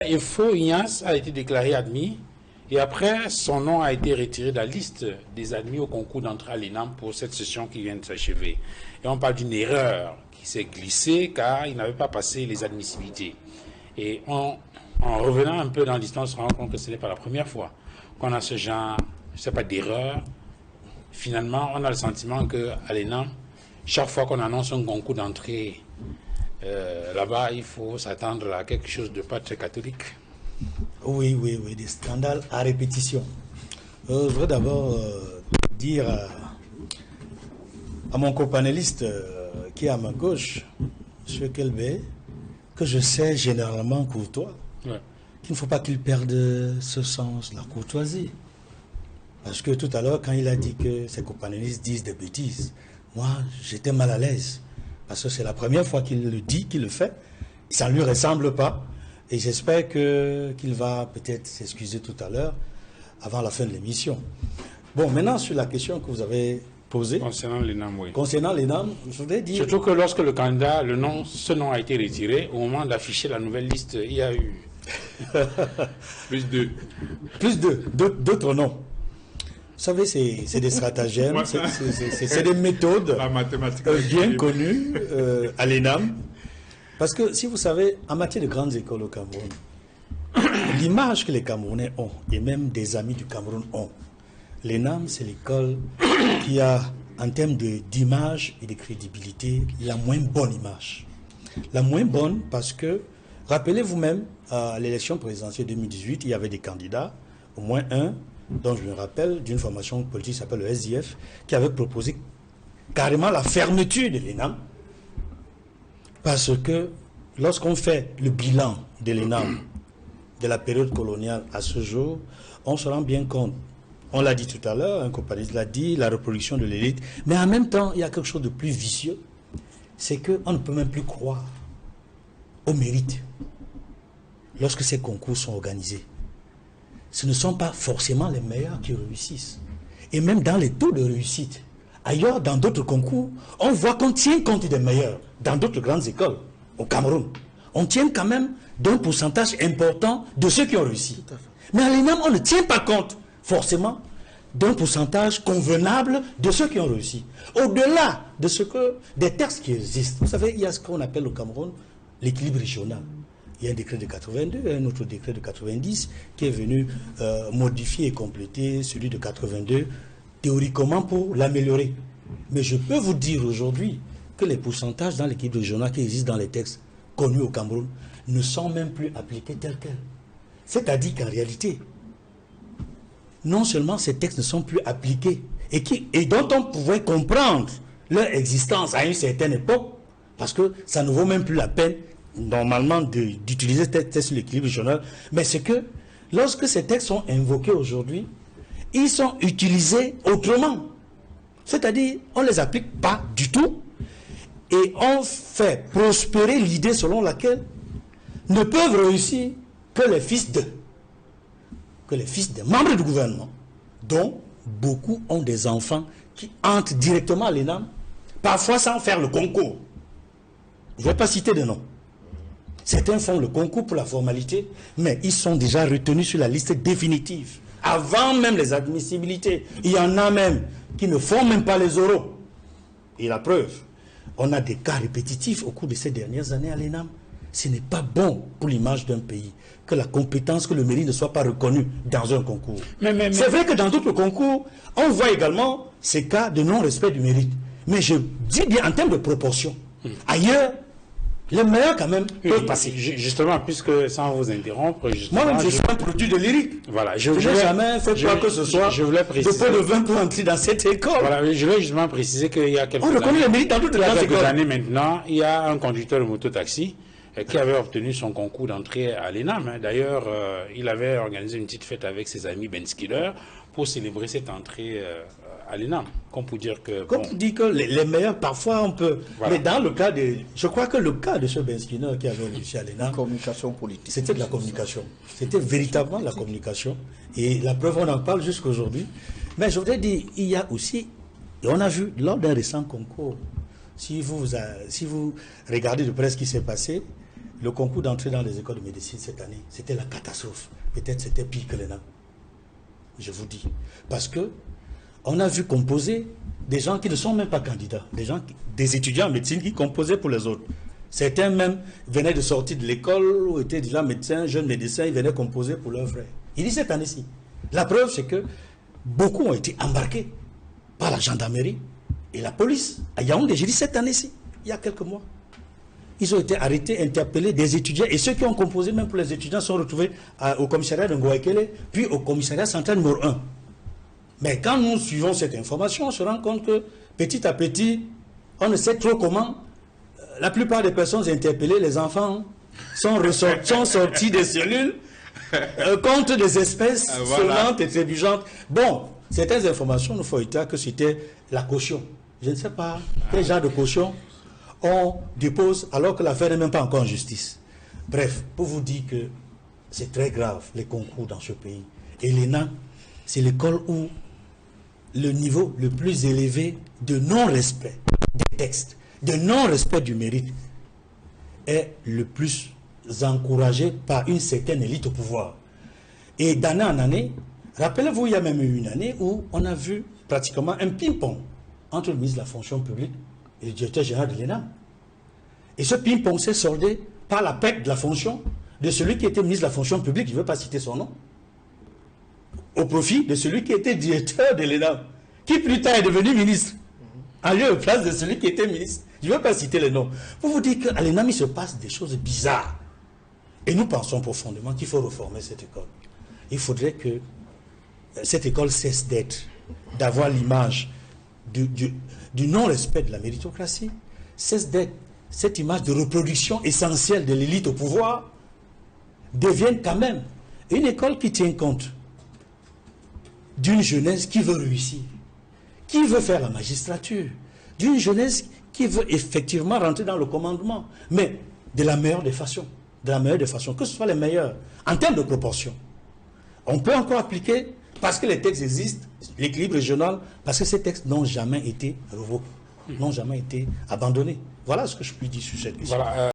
Et Faux Ignace a été déclaré admis et après son nom a été retiré de la liste des admis au concours d'entrée à l'ENAM pour cette session qui vient de s'achever. Et on parle d'une erreur qui s'est glissée car il n'avait pas passé les admissibilités. Et en revenant un peu dans l'histoire, on se rend compte que ce n'est pas la première fois qu'on a ce genre, je ne sais pas, d'erreur. Finalement, on a le sentiment qu'à l'ENAM, chaque fois qu'on annonce un concours d'entrée là-bas, il faut s'attendre à quelque chose de pas très catholique. Oui, des scandales à répétition. Je voudrais d'abord dire à mon copanéliste qui est à ma gauche, M. Kelbé, que je sais généralement courtois, qu'il ne faut pas qu'il perde ce sens, la courtoisie. Parce que tout à l'heure, quand il a dit que ses copanélistes disent des bêtises, moi, j'étais mal à l'aise. Parce que c'est la première fois qu'il le dit, qu'il le fait. Ça ne lui ressemble pas. Et j'espère qu'il va peut-être s'excuser tout à l'heure, avant la fin de l'émission. Bon, maintenant, sur la question que vous avez posée. Concernant l'ENAM, oui. Concernant l'ENAM, je voudrais dire... Surtout que lorsque le candidat, ce nom a été retiré, au moment d'afficher la nouvelle liste, il y a eu... plus d'autres noms. Vous savez, c'est des stratagèmes, c'est des méthodes bien connues à l'ENAM. Parce que, si vous savez, en matière de grandes écoles au Cameroun, l'image que les Camerounais ont, et même des amis du Cameroun ont, l'ENAM, c'est l'école qui a, en termes d'image et de crédibilité, la moins bonne image. La moins bonne parce que, rappelez-vous même, à l'élection présidentielle 2018, il y avait des candidats, au moins un, dont je me rappelle, d'une formation politique qui s'appelle le SDF, qui avait proposé carrément la fermeture de l'ENAM. Parce que lorsqu'on fait le bilan de l'ENAM, de la période coloniale à ce jour, on se rend bien compte, on l'a dit tout à l'heure, un companiste l'a dit, la reproduction de l'élite, mais en même temps, il y a quelque chose de plus vicieux, c'est qu'on ne peut même plus croire au mérite lorsque ces concours sont organisés. Ce ne sont pas forcément les meilleurs qui réussissent. Et même dans les taux de réussite, ailleurs, dans d'autres concours, on voit qu'on tient compte des meilleurs. Dans d'autres grandes écoles, au Cameroun, on tient quand même d'un pourcentage important de ceux qui ont réussi. Mais à l'ENAM, on ne tient pas compte, forcément, d'un pourcentage convenable de ceux qui ont réussi. Au-delà de des textes qui existent. Vous savez, il y a ce qu'on appelle au Cameroun l'équilibre régional. Il y a un décret de 82, un autre décret de 90 qui est venu modifier et compléter celui de 82 théoriquement pour l'améliorer. Mais je peux vous dire aujourd'hui que les pourcentages dans l'équilibre régional qui existent dans les textes connus au Cameroun ne sont même plus appliqués tels quels. C'est-à-dire qu'en réalité, non seulement ces textes ne sont plus appliqués et dont on pouvait comprendre leur existence à une certaine époque, parce que ça ne vaut même plus la peine normalement d'utiliser ces textes sur l'équilibre régional, mais c'est que lorsque ces textes sont invoqués aujourd'hui, ils sont utilisés autrement. C'est-à-dire, on ne les applique pas du tout et on fait prospérer l'idée selon laquelle ne peuvent réussir que les fils des membres du gouvernement, dont beaucoup ont des enfants qui entrent directement à l'ENAM, parfois sans faire le concours. Je ne vais pas citer de nom. Certains font le concours pour la formalité, mais ils sont déjà retenus sur la liste définitive, avant même les admissibilités. Il y en a même qui ne font même pas les oraux. Et la preuve, on a des cas répétitifs au cours de ces dernières années à l'ENAM. Ce n'est pas bon pour l'image d'un pays que la compétence, que le mérite ne soit pas reconnu dans un concours. C'est vrai que dans d'autres concours, on voit également ces cas de non-respect du mérite. Mais je dis bien en termes de proportion. Ailleurs, les meilleurs quand même peuvent passer. Justement, puisque sans vous interrompre... Moi-même, je suis un produit de lyrique. Voilà, je n'ai jamais fait quoi que ce soit de peu de 20 pour entrer dans cette école. Voilà, je vais justement préciser qu'il y a quelques années maintenant, il y a un conducteur de moto-taxi qui avait obtenu son concours d'entrée à l'ENAM. D'ailleurs, il avait organisé une petite fête avec ses amis Ben Skiller pour célébrer cette entrée à l'ENAM. Comme pour dire que... Comme on dit que les meilleurs, parfois on peut... Voilà. Mais dans le cas de... Je crois que le cas de ce Ben Skinner qui avait réussi à l'ENAM... Communication politique. C'était de la communication. C'était véritablement de la communication. Et la preuve, on en parle jusqu'à aujourd'hui. Mais je voudrais dire, il y a aussi... Et on a vu, lors d'un récent concours, si vous regardez de près ce qui s'est passé, le concours d'entrée dans les écoles de médecine cette année, c'était la catastrophe. Peut-être c'était pire que l'ENAM. Je vous dis. Parce que on a vu composer des gens qui ne sont même pas candidats, des étudiants en médecine qui composaient pour les autres. Certains même venaient de sortir de l'école ou étaient déjà médecins, jeunes médecins, ils venaient composer pour leurs frères. Il dit cette année-ci. La preuve, c'est que beaucoup ont été embarqués par la gendarmerie et la police à Yaoundé. J'ai dit cette année-ci, il y a quelques mois. Ils ont été arrêtés, interpellés, des étudiants, et ceux qui ont composé même pour les étudiants sont retrouvés au commissariat de Ngouaekele, puis au commissariat central numéro 1. Mais quand nous suivons cette information, on se rend compte que petit à petit, on ne sait trop comment, la plupart des personnes interpellées, les enfants, sont sortis des cellules contre des espèces sonnantes et trébuchantes. Bon, certaines informations nous font état que c'était la caution. Je ne sais pas quel genre de caution on dépose alors que l'affaire n'est même pas encore en justice. Bref, pour vous dire que c'est très grave, les concours dans ce pays. Et l'ENA, c'est l'école où le niveau le plus élevé de non-respect des textes, de non-respect du mérite, est le plus encouragé par une certaine élite au pouvoir. Et d'année en année, rappelez-vous, il y a même eu une année où on a vu pratiquement un ping-pong entre le ministre de la fonction publique et le directeur général de l'ENAM. Et ce ping-pong s'est soldé par la perte de la fonction de celui qui était ministre de la fonction publique, je ne veux pas citer son nom, au profit de celui qui était directeur de l'ENAM, qui plus tard est devenu ministre, en lieu et place de celui qui était ministre. Je ne veux pas citer les noms. Pour vous dire qu'à l'ENAM, il se passe des choses bizarres. Et nous pensons profondément qu'il faut réformer cette école. Il faudrait que cette école cesse d'avoir l'image du non-respect de la méritocratie, cesse d'être cette image de reproduction essentielle de l'élite au pouvoir, devienne quand même une école qui tient compte d'une jeunesse qui veut réussir, qui veut faire la magistrature, d'une jeunesse qui veut effectivement rentrer dans le commandement, mais de la meilleure des façons, que ce soit les meilleurs, en termes de proportion. On peut encore appliquer, parce que les textes existent, l'équilibre régional, parce que ces textes n'ont jamais été revoqués, n'ont jamais été abandonnés. Voilà ce que je puis dire sur cette question. Voilà,